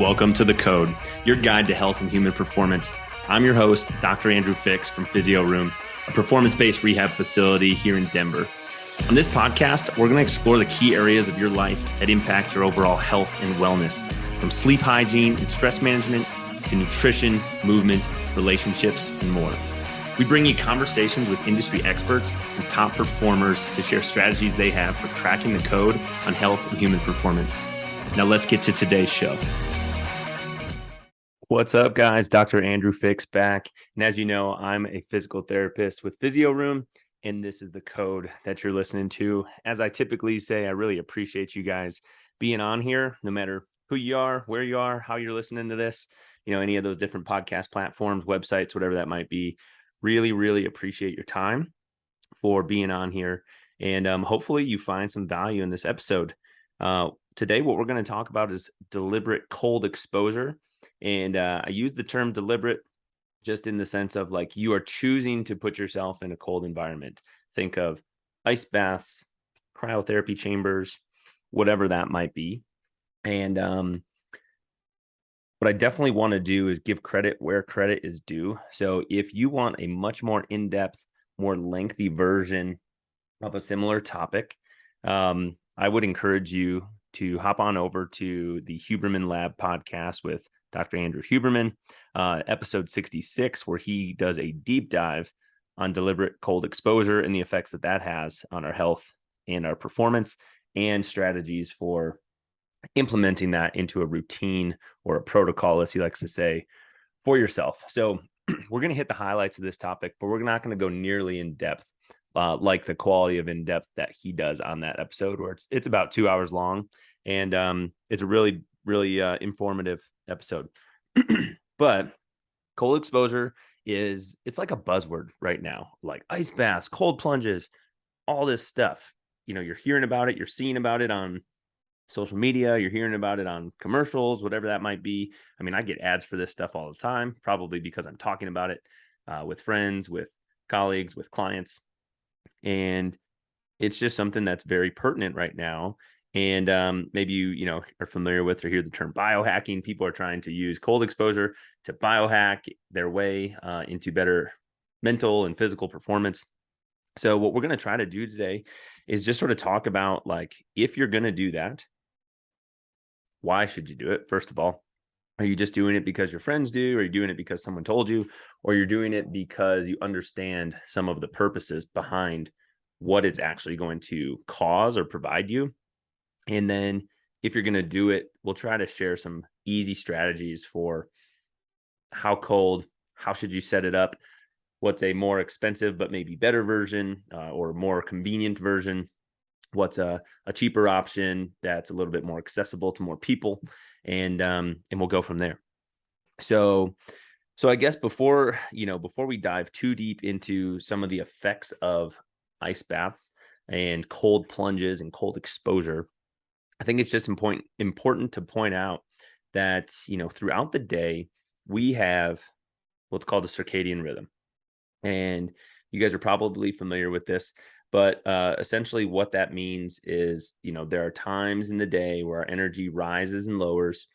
Welcome to The Code, your guide to health and human performance. I'm your host, Dr. Andrew Fix from Physio Room, a performance-based rehab facility here in Denver. On this podcast, we're going to explore the key areas of your life that impact your overall health and wellness, from sleep hygiene and stress management to nutrition, movement, relationships, and more. We bring you conversations with industry experts and top performers to share strategies they have for cracking the code on health and human performance. Now let's get to today's show. What's up, guys? Dr. Andrew Fix back. And as you know, I'm a physical therapist with Physio Room, and this is The Code that you're listening to. As I typically say, I really appreciate you guys being on here, no matter who you are, where you are, how you're listening to this, any of those different podcast platforms, websites, whatever that might be. Really, really appreciate your time for being on here. And hopefully you find some value in this episode. Today, what we're going to talk about is deliberate cold exposure. And I use the term deliberate just in the sense of like you are choosing to put yourself in a cold environment. Think of ice baths, cryotherapy chambers, whatever that might be. And what I definitely want to do is give credit where credit is due. So if you want a much more in-depth, more lengthy version of a similar topic, I would encourage you to hop on over to the Huberman Lab podcast with Dr. Andrew Huberman, episode 66, where he does a deep dive on deliberate cold exposure and the effects that has on our health and our performance and strategies for implementing that into a routine or a protocol, as he likes to say, for yourself. So we're going to hit the highlights of this topic, but we're not going to go nearly in depth like the quality of in-depth that he does on that episode, where it's about 2 hours long. And it's a really, really informative episode. But cold exposure it's like a buzzword right now, like ice baths, cold plunges, all this stuff. You're hearing about it, you're seeing about it on social media, you're hearing about it on commercials, whatever that might be. I mean, I get ads for this stuff all the time, probably because I'm talking about it with friends, with colleagues, with clients. And it's just something that's very pertinent right now. And maybe you are familiar with or hear the term biohacking. People are trying to use cold exposure to biohack their way into better mental and physical performance. So what we're going to try to do today is just sort of talk about, like, if you're going to do that, why should you do it? First of all, are you just doing it because your friends do? Are you doing it because someone told you? Or you're doing it because you understand some of the purposes behind what it's actually going to cause or provide you? And then if you're going to do it, we'll try to share some easy strategies for how cold, how should you set it up, what's a more expensive but maybe better version or more convenient version, what's a cheaper option that's a little bit more accessible to more people, and we'll go from there. So I guess before we dive too deep into some of the effects of ice baths and cold plunges and cold exposure, I think it's just important to point out that, throughout the day, we have what's called a circadian rhythm. And you guys are probably familiar with this, but essentially what that means is, there are times in the day where our energy rises and lowers.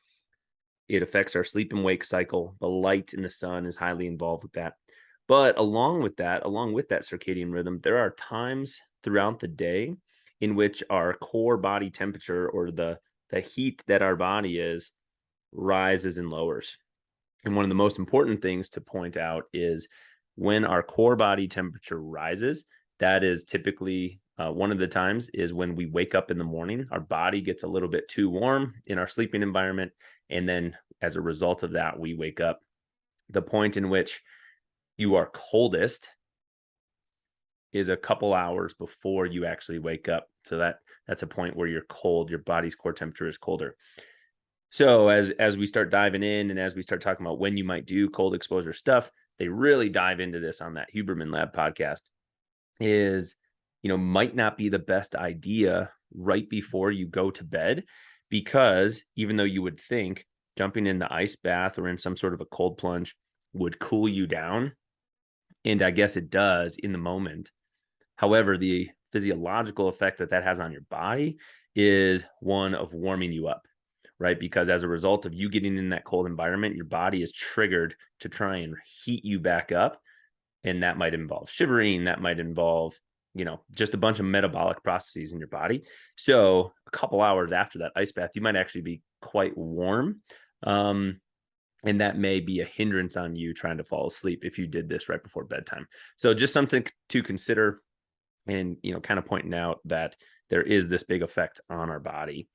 It affects our sleep and wake cycle. The light in the sun is highly involved with that. But along with that circadian rhythm, there are times throughout the day in which our core body temperature, or the heat that our body is, rises and lowers. And one of the most important things to point out is when our core body temperature rises, that is typically one of the times is when we wake up in the morning. Our body gets a little bit too warm in our sleeping environment. And then as a result of that, we wake up. The point in which you are coldest is a couple hours before you actually wake up. So that's a point where you're cold, your body's core temperature is colder. So as we start diving in and as we start talking about when you might do cold exposure stuff, they really dive into this on that Huberman Lab podcast, is, might not be the best idea right before you go to bed, because even though you would think jumping in the ice bath or in some sort of a cold plunge would cool you down, and I guess it does in the moment. However, the physiological effect that has on your body is one of warming you up, right? Because as a result of you getting in that cold environment, your body is triggered to try and heat you back up. And that might involve shivering, that might involve, just a bunch of metabolic processes in your body. So a couple hours after that ice bath, you might actually be quite warm. And that may be a hindrance on you trying to fall asleep if you did this right before bedtime. So just something to consider, and, kind of pointing out that there is this big effect on our body.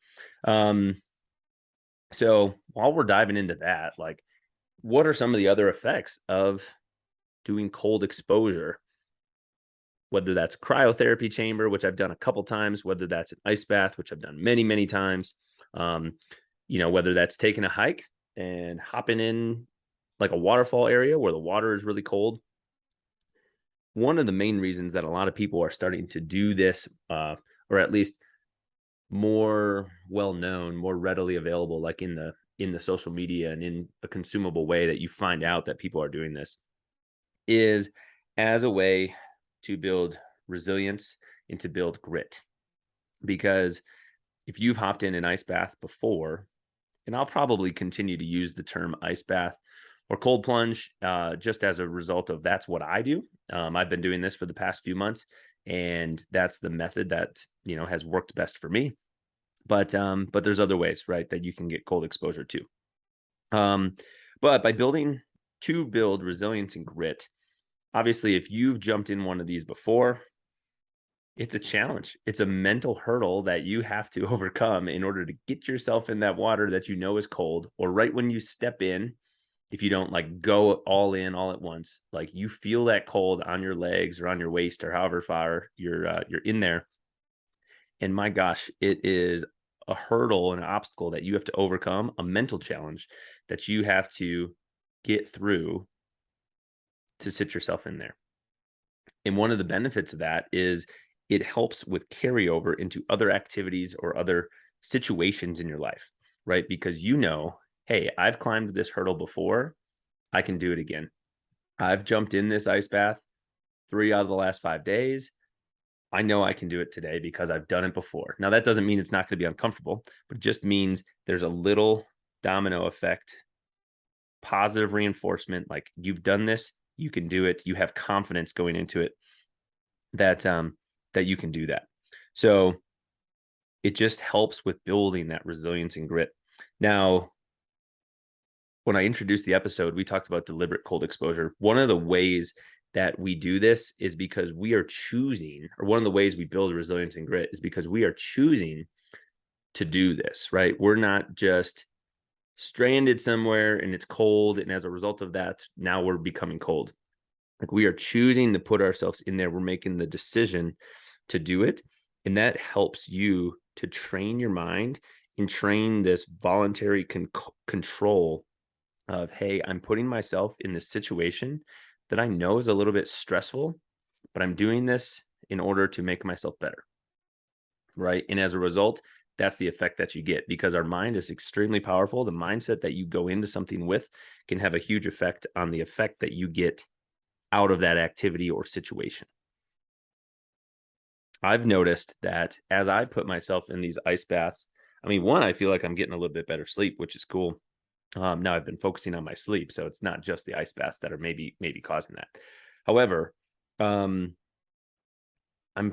So while we're diving into that, like, what are some of the other effects of doing cold exposure? Whether that's cryotherapy chamber, which I've done a couple times, whether that's an ice bath, which I've done many, many times, um, whether that's taking a hike and hopping in like a waterfall area where the water is really cold. One of the main reasons that a lot of people are starting to do this, or at least more well known, more readily available, like in the social media and in a consumable way that you find out that people are doing this, is as a way to build resilience and to build grit. Because if you've hopped in an ice bath before, and I'll probably continue to use the term ice bath or cold plunge, just as a result of that's what I do. I've been doing this for the past few months, and that's the method that has worked best for me. But there's other ways, right, that you can get cold exposure too. But by build resilience and grit, obviously, if you've jumped in one of these before, it's a challenge. It's a mental hurdle that you have to overcome in order to get yourself in that water that is cold, or right when you step in, if you don't like go all in all at once, like you feel that cold on your legs or on your waist or however far you're in there. And my gosh, it is a hurdle and an obstacle that you have to overcome, a mental challenge that you have to get through to sit yourself in there. And one of the benefits of that is it helps with carryover into other activities or other situations in your life, right? Because hey, I've climbed this hurdle before, I can do it again. I've jumped in this ice bath 3 out of the last 5 days. I know I can do it today because I've done it before. Now, that doesn't mean it's not going to be uncomfortable, but it just means there's a little domino effect, positive reinforcement. Like, you've done this, you can do it. You have confidence going into it that you can do that. So it just helps with building that resilience and grit. Now, when I introduced the episode, we talked about deliberate cold exposure. One of the ways that we do this is because we are choosing, or one of the ways we build resilience and grit is because we are choosing to do this, right? We're not just stranded somewhere and it's cold, and as a result of that, now we're becoming cold. Like, we are choosing to put ourselves in there. We're making the decision to do it. And that helps you to train your mind and train this voluntary control of, hey, I'm putting myself in this situation that I know is a little bit stressful, but I'm doing this in order to make myself better. Right. And as a result, that's the effect that you get, because our mind is extremely powerful. The mindset that you go into something with can have a huge effect on the effect that you get out of that activity or situation. I've noticed that as I put myself in these ice baths, I mean, one, I feel like I'm getting a little bit better sleep, which is cool. Now I've been focusing on my sleep, so it's not just the ice baths that are maybe causing that. However, I'm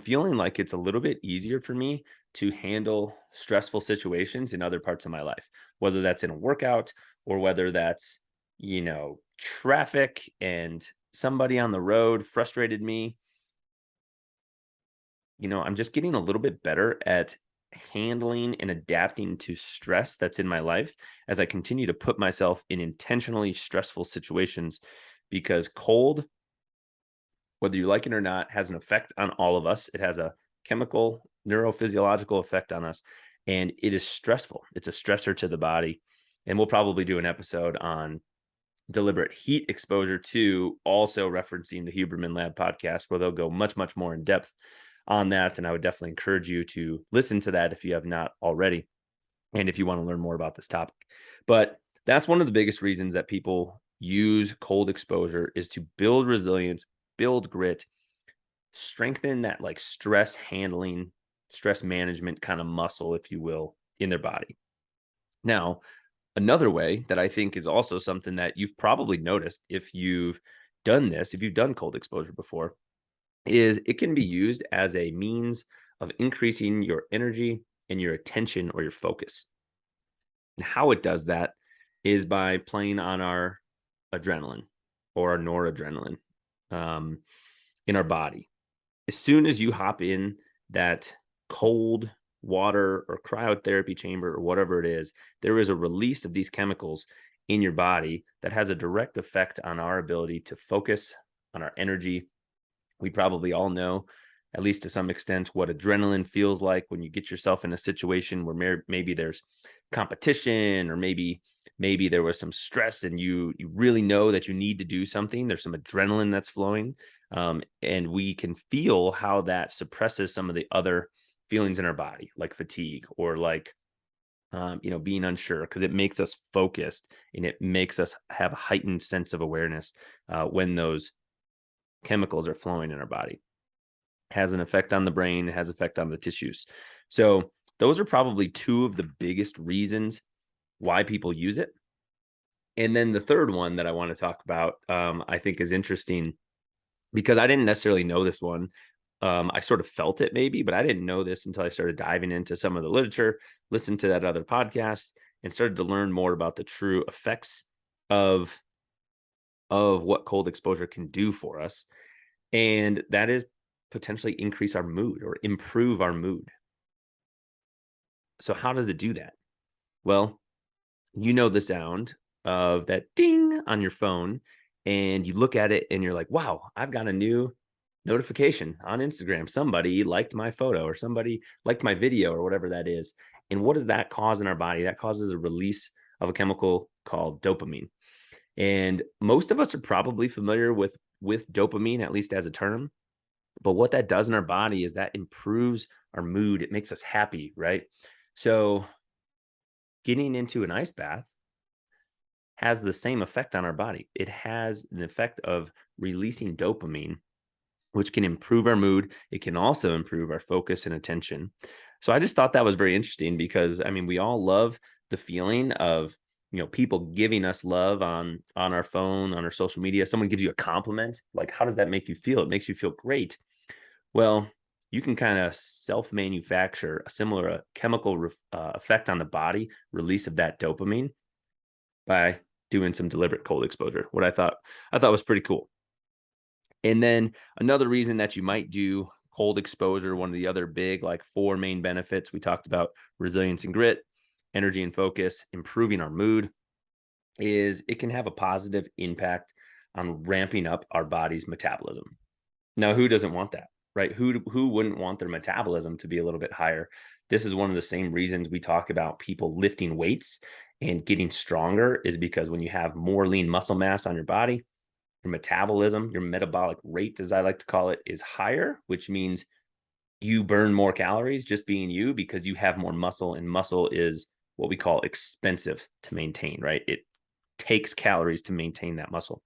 feeling like it's a little bit easier for me to handle stressful situations in other parts of my life, whether that's in a workout or whether that's, traffic and somebody on the road frustrated me. I'm just getting a little bit better at handling and adapting to stress that's in my life as I continue to put myself in intentionally stressful situations, because cold, whether you like it or not, has an effect on all of us. It has a chemical, neurophysiological effect on us, and it is stressful. It's a stressor to the body. And we'll probably do an episode on deliberate heat exposure too, also referencing the Huberman Lab podcast, where they'll go much, much more in depth on that. And I would definitely encourage you to listen to that if you have not already, and if you want to learn more about this topic. But that's one of the biggest reasons that people use cold exposure, is to build resilience, build grit, strengthen that like stress handling, stress management kind of muscle, if you will, in their body. Now, another way that I think is also something that you've probably noticed if you've done this, if you've done cold exposure before, is it can be used as a means of increasing your energy and your attention or your focus. And how it does that is by playing on our adrenaline or our noradrenaline um, in our body. As soon as you hop in that cold water or cryotherapy chamber or whatever it is, there is a release of these chemicals in your body that has a direct effect on our ability to focus, on our energy. We probably all know, at least to some extent, what adrenaline feels like when you get yourself in a situation where maybe there's competition, or maybe there was some stress and you really know that you need to do something. There's some adrenaline that's flowing, and we can feel how that suppresses some of the other feelings in our body, like fatigue or like being unsure, because it makes us focused and it makes us have a heightened sense of awareness when those chemicals are flowing in our body. Has an effect on the brain, has effect on the tissues. So those are probably two of the biggest reasons why people use it. And then the third one that I want to talk about, I think is interesting because I didn't necessarily know this one. I sort of felt it maybe, but I didn't know this until I started diving into some of the literature, listened to that other podcast, and started to learn more about the true effects of what cold exposure can do for us. And that is potentially increase our mood or improve our mood. So how does it do that? Well, you know the sound of that ding on your phone, and you look at it and you're like, wow, I've got a new notification on Instagram. Somebody liked my photo or somebody liked my video or whatever that is. And what does that cause in our body? That causes a release of a chemical called dopamine. And most of us are probably familiar with dopamine, at least as a term. But what that does in our body is that improves our mood. It makes us happy, right? So getting into an ice bath has the same effect on our body. It has an effect of releasing dopamine, which can improve our mood. It can also improve our focus and attention. So I just thought that was very interesting because I mean, we all love the feeling of people giving us love on our phone, on our social media. Someone gives you a compliment. Like, how does that make you feel? It makes you feel great. Well, you can kind of self-manufacture a similar chemical effect on the body, release of that dopamine, by doing some deliberate cold exposure. What I thought was pretty cool. And then another reason that you might do cold exposure, one of the other big, like, four main benefits we talked about: resilience and grit, energy and focus, improving our mood, is it can have a positive impact on ramping up our body's metabolism. Now, who doesn't want that, right? Who wouldn't want their metabolism to be a little bit higher? This is one of the same reasons we talk about people lifting weights and getting stronger, is because when you have more lean muscle mass on your body, your metabolism, your metabolic rate, as I like to call it, is higher, which means you burn more calories just being you because you have more muscle, and muscle is what we call expensive to maintain, right? It takes calories to maintain that muscle.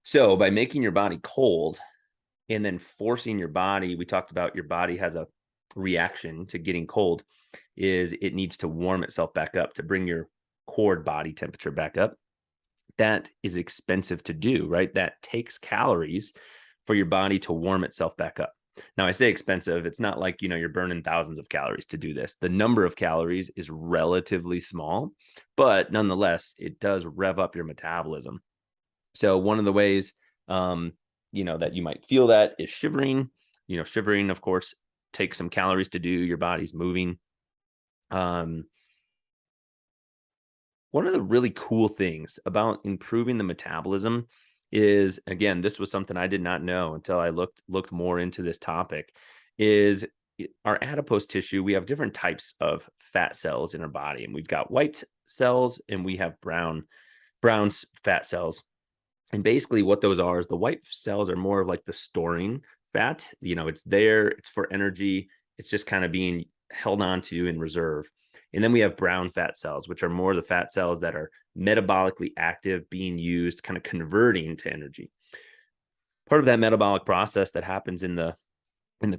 So by making your body cold and then forcing your body, we talked about your body has a reaction to getting cold, is it needs to warm itself back up to bring your core body temperature back up. That is expensive to do, right? That takes calories for your body to warm itself back up. Now, I say expensive, it's not like, you're burning thousands of calories to do this. The number of calories is relatively small, but nonetheless, it does rev up your metabolism. So one of the ways, that you might feel that is shivering. Shivering, of course, takes some calories to do. Your body's moving. One of the really cool things about improving the metabolism is, again, this was something I did not know until I looked more into this topic, is our adipose tissue. We have different types of fat cells in our body, and we've got white cells and we have brown fat cells. And basically what those are is the white cells are more of like the storing fat. It's there, it's for energy, it's just kind of being held on to in reserve. And then we have brown fat cells, which are more the fat cells that are metabolically active, being used, kind of converting to energy. Part of that metabolic process that happens in the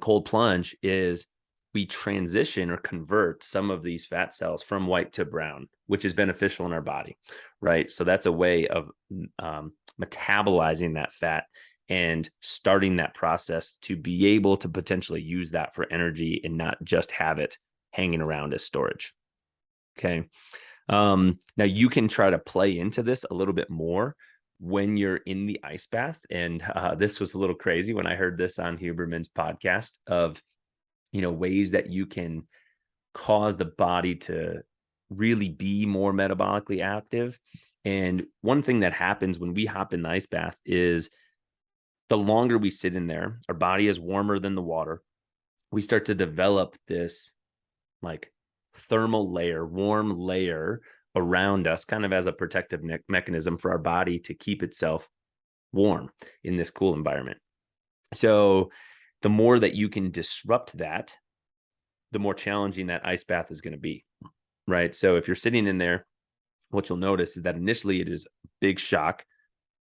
cold plunge is we transition or convert some of these fat cells from white to brown, which is beneficial in our body, right? So that's a way of metabolizing that fat and starting that process to be able to potentially use that for energy and not just have it hanging around as storage. Okay. Now you can try to play into this a little bit more when you're in the ice bath. And this was a little crazy when I heard this on Huberman's podcast of, ways that you can cause the body to really be more metabolically active. And one thing that happens when we hop in the ice bath is the longer we sit in there, our body is warmer than the water. We start to develop this like thermal layer, warm layer around us, kind of as a protective mechanism for our body to keep itself warm in this cool environment. So the more that you can disrupt that, the more challenging that ice bath is going to be, right? So if you're sitting in there, what you'll notice is that initially it is a big shock,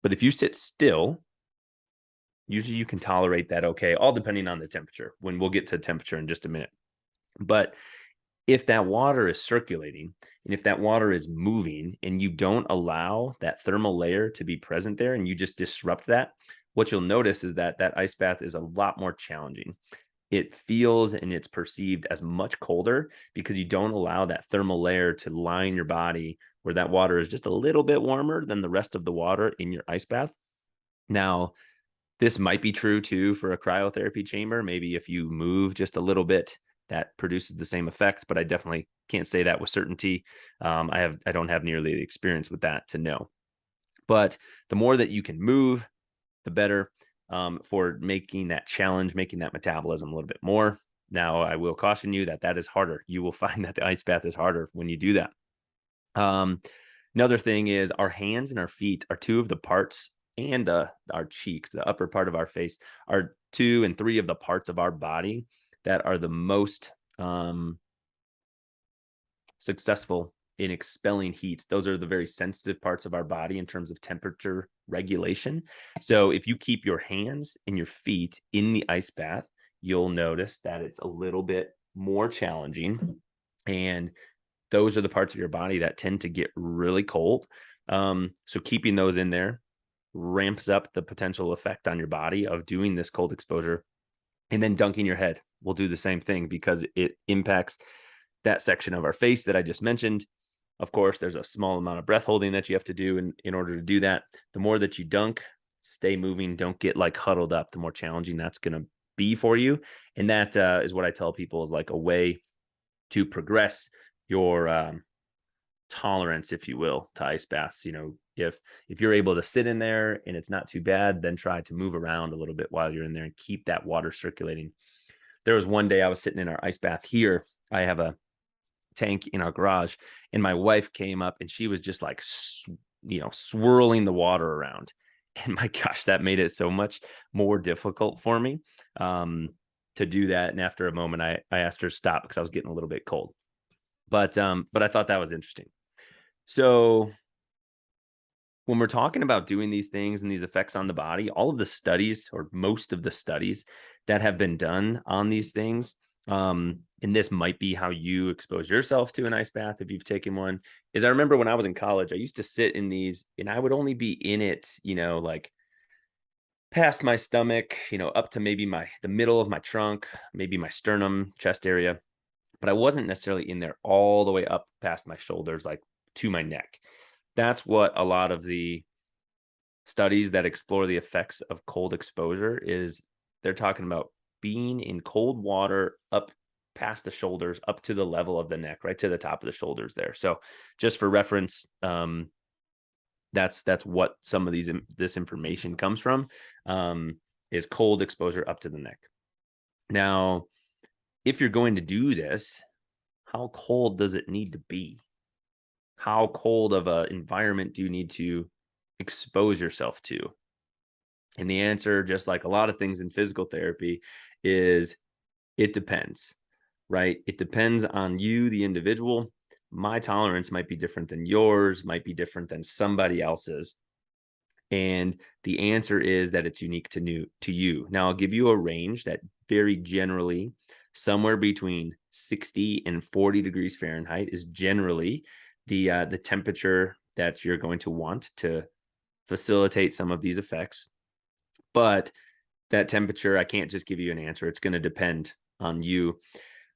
but if you sit still, usually you can tolerate that okay, all depending on the temperature, when we'll get to temperature in just a minute. But if that water is circulating and if that water is moving and you don't allow that thermal layer to be present there and you just disrupt that, what you'll notice is that that ice bath is a lot more challenging. It feels and it's perceived as much colder because you don't allow that thermal layer to line your body where that water is just a little bit warmer than the rest of the water in your ice bath. Now, this might be true too for a cryotherapy chamber. Maybe if you move just a little bit, that produces the same effect, but I definitely can't say that with certainty. I don't have nearly the experience with that to know. But the more that you can move, the better for making that challenge, making that metabolism a little bit more. Now, I will caution you that that is harder. You will find that the ice bath is harder when you do that. Another thing is our hands and our feet are two of the parts, and our cheeks, the upper part of our face, are 2 and 3 of the parts of our body that are the most successful in expelling heat. Those are the very sensitive parts of our body in terms of temperature regulation. So if you keep your hands and your feet in the ice bath, you'll notice that it's a little bit more challenging. And those are the parts of your body that tend to get really cold. So keeping those in there ramps up the potential effect on your body of doing this cold exposure. And then dunking your head will do the same thing because it impacts that section of our face that I just mentioned. Of course, there's a small amount of breath holding that you have to do in order to do that. The more that you dunk, stay moving, don't get like huddled up, the more challenging that's going to be for you. And that is what I tell people is like a way to progress your tolerance, if you will, to ice baths. If you're able to sit in there and it's not too bad, then try to move around a little bit while you're in there and keep that water circulating. There was one day I was sitting in our ice bath here. I have a tank in our garage, and my wife came up and she was just like, swirling the water around. And my gosh, that made it so much more difficult for me to do that. And after a moment, I asked her to stop because I was getting a little bit cold. But I thought that was interesting. So when we're talking about doing these things and these effects on the body, all of the studies, or most of the studies that have been done on these things, and this might be how you expose yourself to an ice bath if you've taken one, is I remember when I was in college, I used to sit in these and I would only be in it, like past my stomach, up to maybe the middle of my trunk, maybe my sternum, chest area. But I wasn't necessarily in there all the way up past my shoulders, like to my neck. That's what a lot of the studies that explore the effects of cold exposure is. They're talking about being in cold water up past the shoulders, up to the level of the neck, right to the top of the shoulders there. So just for reference, that's what some of this information comes from, is cold exposure up to the neck. Now, if you're going to do this, how cold does it need to be? How cold of an environment do you need to expose yourself to? And the answer, just like a lot of things in physical therapy, is it depends, right? It depends on you, the individual. My tolerance might be different than yours, might be different than somebody else's. And the answer is that it's unique to you. Now, I'll give you a range that very generally somewhere between 60 and 40 degrees Fahrenheit is generally the temperature that you're going to want to facilitate some of these effects. But that temperature, I can't just give you an answer. It's going to depend on you.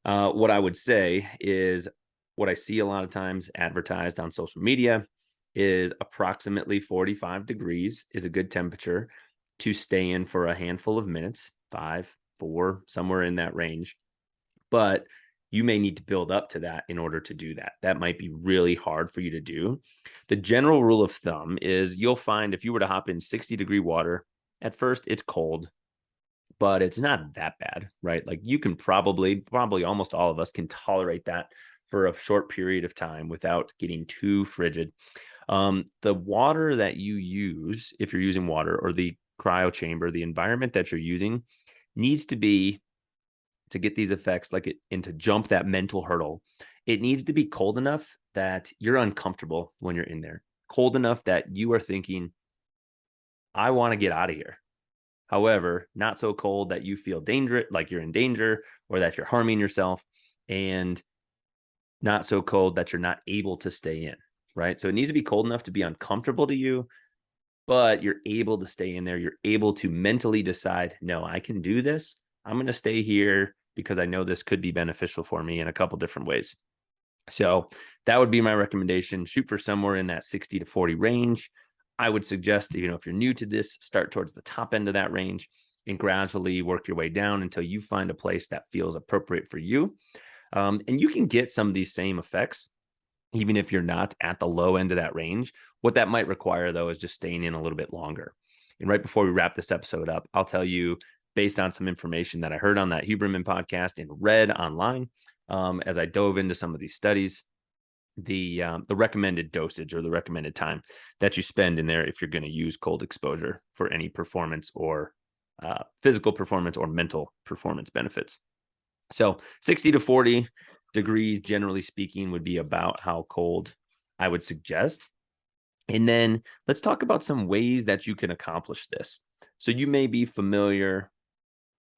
What I would say is what I see a lot of times advertised on social media is approximately 45 degrees is a good temperature to stay in for a handful of minutes, 5, 4, somewhere in that range. But you may need to build up to that in order to do that. That might be really hard for you to do. The general rule of thumb is you'll find if you were to hop in 60-degree water, at first it's cold, but it's not that bad, right? Like you can probably almost all of us can tolerate that for a short period of time without getting too frigid. The water that you use, if you're using water, or the cryo chamber, the environment that you're using needs to be, to get these effects like it and to jump that mental hurdle, it needs to be cold enough that you're uncomfortable when you're in there, cold enough that you are thinking, I want to get out of here. However, not so cold that you feel dangerous, like you're in danger or that you're harming yourself, and not so cold that you're not able to stay in, right? So it needs to be cold enough to be uncomfortable to you, but you're able to stay in there. You're able to mentally decide, no, I can do this. I'm going to stay here because I know this could be beneficial for me in a couple different ways. So that would be my recommendation. Shoot for somewhere in that 60 to 40 range. I would suggest, if you're new to this, start towards the top end of that range and gradually work your way down until you find a place that feels appropriate for you. And you can get some of these same effects, even if you're not at the low end of that range. What that might require, though, is just staying in a little bit longer. And right before we wrap this episode up, I'll tell you, based on some information that I heard on that Huberman podcast and read online, as I dove into some of these studies, the recommended dosage or the recommended time that you spend in there if you're going to use cold exposure for any performance or physical performance or mental performance benefits. So 60 to 40 degrees, generally speaking, would be about how cold I would suggest. And then let's talk about some ways that you can accomplish this. So you may be familiar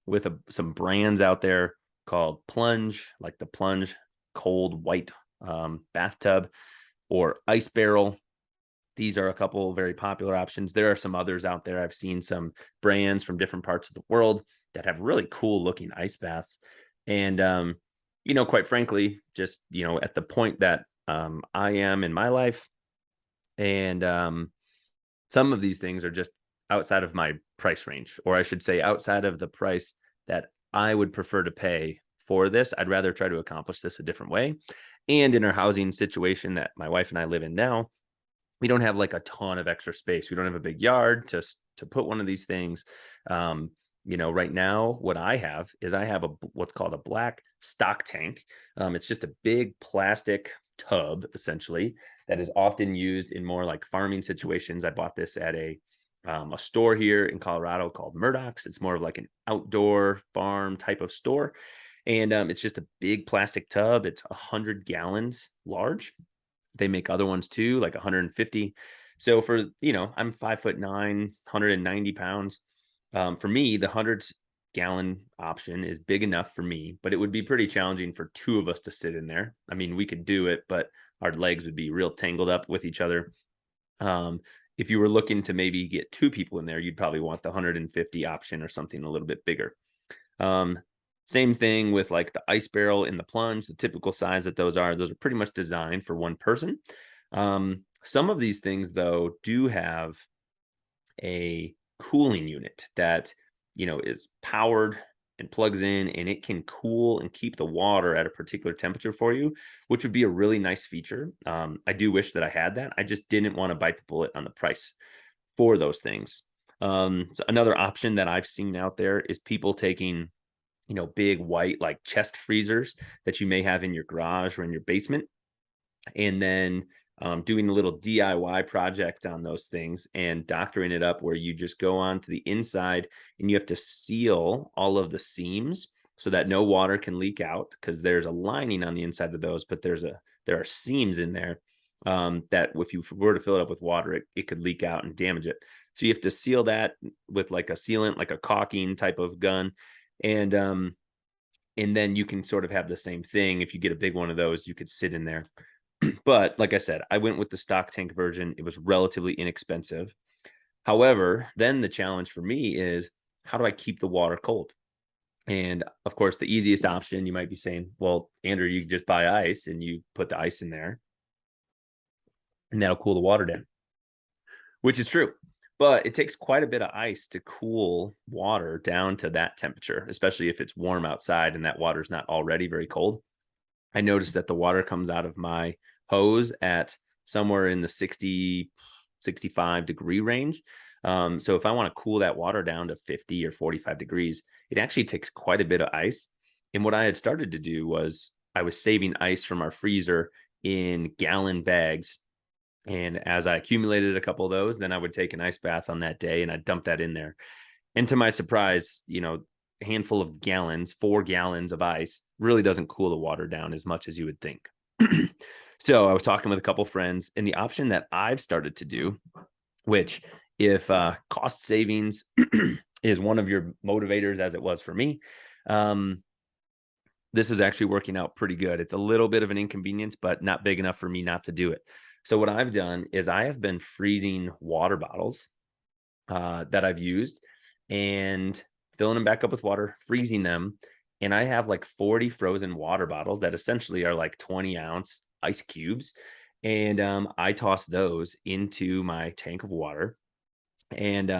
with some brands out there called Plunge, like the Plunge cold white bathtub, or Ice Barrel. These are a couple of very popular options. There are some others out there. I've seen some brands from different parts of the world that have really cool looking ice baths. And, quite frankly, just, at the point that I am in my life, and some of these things are just outside of my price range, or I should say outside of the price that I would prefer to pay for this. I'd rather try to accomplish this a different way. And in our housing situation that my wife and I live in now, we don't have like a ton of extra space. We don't have a big yard to put one of these things. Right now, what I have is what's called a black stock tank. It's just a big plastic tub, essentially, that is often used in more like farming situations. I bought this at a store here in Colorado called Murdoch's. It's more of like an outdoor farm type of store. And it's just a big plastic tub. It's 100 gallons large. They make other ones too, like 150. So for, I'm 5'9", 190 pounds. For me, the 100-gallon option is big enough for me, but it would be pretty challenging for two of us to sit in there. I mean, we could do it, but our legs would be real tangled up with each other. If you were looking to maybe get two people in there, you'd probably want the 150 option or something a little bit bigger. Same thing with like the Ice Barrel and the Plunge, the typical size that those are pretty much designed for one person. Some of these things, though, do have a cooling unit that, is powered and plugs in, and it can cool and keep the water at a particular temperature for you, which would be a really nice feature. I do wish that I had that. I just didn't want to bite the bullet on the price for those things. So another option that I've seen out there is people taking big white like chest freezers that you may have in your garage or in your basement, and then doing a little DIY project on those things and doctoring it up where you just go on to the inside and you have to seal all of the seams so that no water can leak out, because there's a lining on the inside of those, but there are seams in there that if you were to fill it up with water, it could leak out and damage it. So you have to seal that with like a sealant, like a caulking type of gun. And And then you can sort of have the same thing. If you get a big one of those, you could sit in there. But like I said, I went with the stock tank version. It was relatively inexpensive. However, then the challenge for me is, how do I keep the water cold? And of course, the easiest option, you might be saying, well, Andrew, you just buy ice and you put the ice in there and that'll cool the water down, which is true. But it takes quite a bit of ice to cool water down to that temperature, especially if it's warm outside and that water's not already very cold. I noticed that the water comes out of my hose at somewhere in the 60, 65-degree range. So if I want to cool that water down to 50 or 45 degrees, it actually takes quite a bit of ice. And what I had started to do was I was saving ice from our freezer in gallon bags. And as I accumulated a couple of those, then I would take an ice bath on that day and I'd dump that in there. And to my surprise, a handful of gallons, 4 gallons of ice really doesn't cool the water down as much as you would think. So I was talking with a couple friends, and the option that I've started to do, which if cost savings is one of your motivators, as it was for me, this is actually working out pretty good. It's a little bit of an inconvenience, but not big enough for me not to do it. So what I've done is I have been freezing water bottles that I've used and filling them back up with water, freezing them. And I have like 40 frozen water bottles that essentially are like 20-ounce ice cubes. And I toss those into my tank of water. And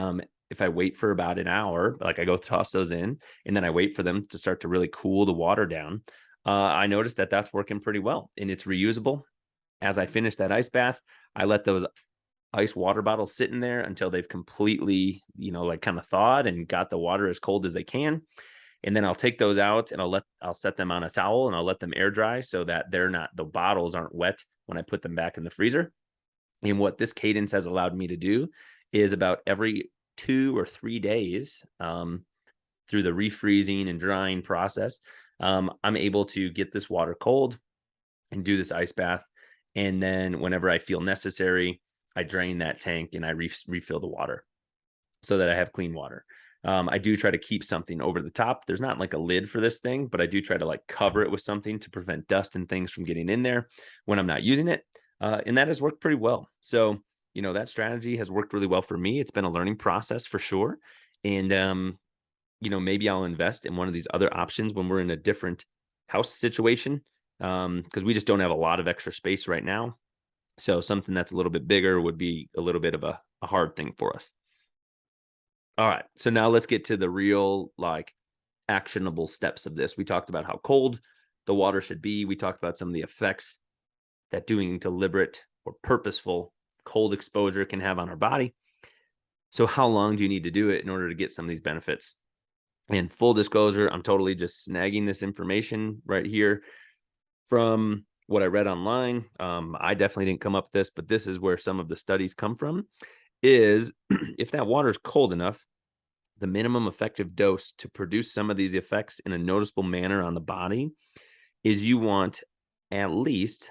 if I wait for about an hour, like I go toss those in, and then I wait for them to start to really cool the water down, I noticed that that's working pretty well and it's reusable. As I finish that ice bath, I let those ice water bottles sit in there until they've completely, like kind of thawed and got the water as cold as they can. And then I'll take those out and I'll set them on a towel and I'll let them air dry so that the bottles aren't wet when I put them back in the freezer. And what this cadence has allowed me to do is about every 2 or 3 days, through the refreezing and drying process, I'm able to get this water cold and do this ice bath. And then whenever I feel necessary, I drain that tank and I refill the water so that I have clean water. I do try to keep something over the top. There's not like a lid for this thing, but I do try to like cover it with something to prevent dust and things from getting in there when I'm not using it. And that has worked pretty well. So, that strategy has worked really well for me. It's been a learning process for sure. And, maybe I'll invest in one of these other options when we're in a different house situation, because we just don't have a lot of extra space right now. So something that's a little bit bigger would be a little bit of a hard thing for us. All right. So now let's get to the real actionable steps of this. We talked about how cold the water should be. We talked about some of the effects that doing deliberate or purposeful cold exposure can have on our body. So how long do you need to do it in order to get some of these benefits? And full disclosure, I'm totally just snagging this information right here from what I read online. I definitely didn't come up with this, but this is where some of the studies come from, is if that water is cold enough, the minimum effective dose to produce some of these effects in a noticeable manner on the body is you want at least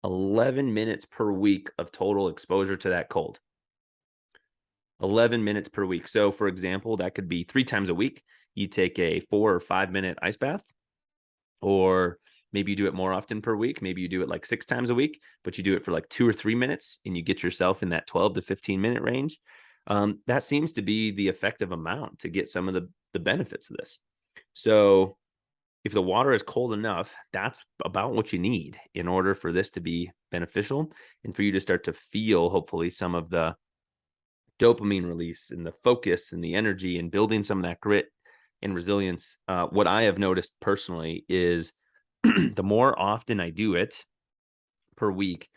11 minutes per week of total exposure to that cold. 11 minutes per week. So for example, that could be 3 times a week. You take a 4 or 5 minute ice bath, or maybe you do it more often per week. Maybe you do it like 6 times a week, but you do it for like 2 or 3 minutes and you get yourself in that 12 to 15 minute range. That seems to be the effective amount to get some of the benefits of this. So if the water is cold enough, that's about what you need in order for this to be beneficial and for you to start to feel, hopefully, some of the dopamine release and the focus and the energy and building some of that grit and resilience. What I have noticed personally is the more often I do it per week,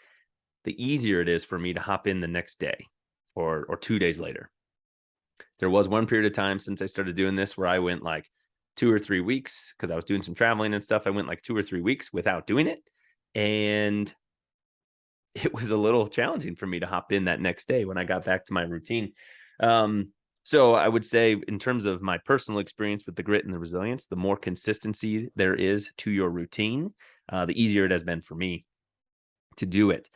the easier it is for me to hop in the next day or 2 days later. There was one period of time since I started doing this where I went like 2 or 3 weeks because I was doing some traveling and stuff. I went like 2 or 3 weeks without doing it. And it was a little challenging for me to hop in that next day when I got back to my routine. So I would say, in terms of my personal experience with the grit and the resilience, the more consistency there is to your routine, the easier it has been for me to do it.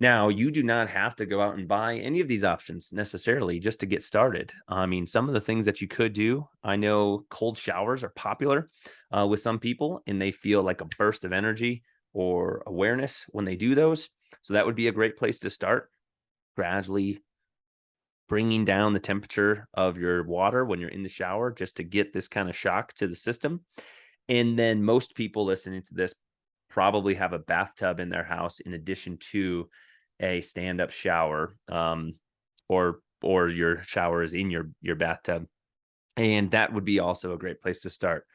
Now, you do not have to go out and buy any of these options necessarily just to get started. I mean, some of the things that you could do, I know cold showers are popular with some people, and they feel like a burst of energy or awareness when they do those. So that would be a great place to start, gradually bringing down the temperature of your water when you're in the shower just to get this kind of shock to the system. And then most people listening to this probably have a bathtub in their house in addition to a stand-up shower, or your shower is in your bathtub, and that would be also a great place to start.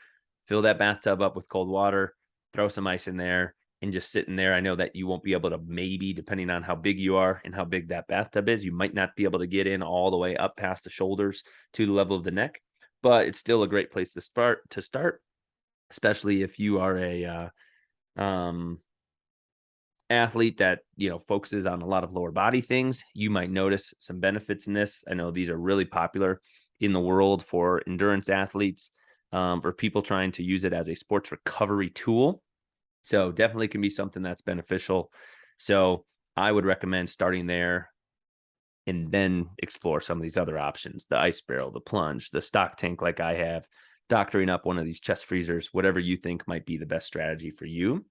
Fill that bathtub up with cold water, throw some ice in there, and just sit in there. I know that you won't be able to, maybe depending on how big you are and how big that bathtub is, you might not be able to get in all the way up past the shoulders to the level of the neck, but it's still a great place to start, especially if you are a um, athlete that focuses on a lot of lower body things. You might notice some benefits in this. I know these are really popular in the world for endurance athletes, for people trying to use it as a sports recovery tool. So definitely can be something that's beneficial. So I would recommend starting there and then explore some of these other options: the ice barrel, the plunge, the stock tank like I have, doctoring up one of these chest freezers, whatever you think might be the best strategy for you.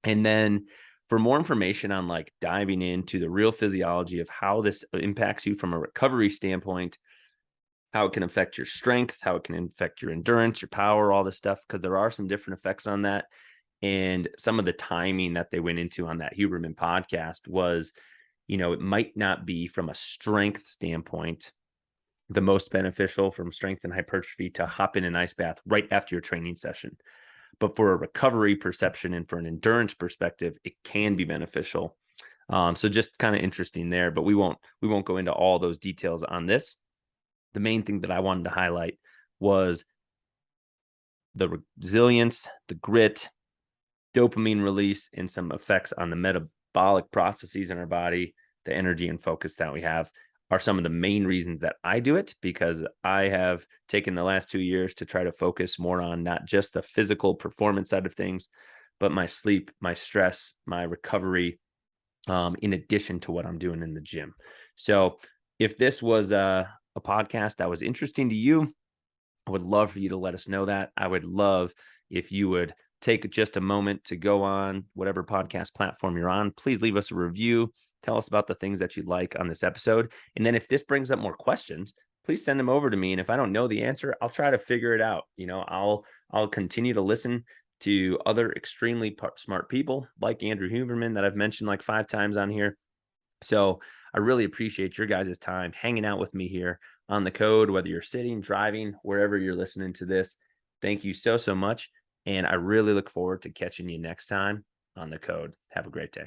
And then for more information on like diving into the real physiology of how this impacts you from a recovery standpoint, how it can affect your strength, how it can affect your endurance, your power, all this stuff, because there are some different effects on that. And some of the timing that they went into on that Huberman podcast was, it might not be from a strength standpoint the most beneficial from strength and hypertrophy to hop in an ice bath right after your training session. But for a recovery perception and for an endurance perspective, it can be beneficial. So just kind of interesting there, but we won't go into all those details on this. The main thing that I wanted to highlight was the resilience, the grit, dopamine release, and some effects on the metabolic processes in our body, the energy and focus that we have are some of the main reasons that I do it, because I have taken the last 2 years to try to focus more on not just the physical performance side of things, but my sleep, my stress, my recovery, in addition to what I'm doing in the gym. So if this was a podcast that was interesting to you, I would love for you to let us know that. I would love if you would take just a moment to go on whatever podcast platform you're on. Please leave us a review. Tell us about the things that you like on this episode. And then if this brings up more questions, please send them over to me. And if I don't know the answer, I'll try to figure it out. I'll continue to listen to other extremely smart people like Andrew Huberman that I've mentioned like 5 times on here. So I really appreciate your guys' time hanging out with me here on the code, whether you're sitting, driving, wherever you're listening to this. Thank you so much. And I really look forward to catching you next time on the code. Have a great day.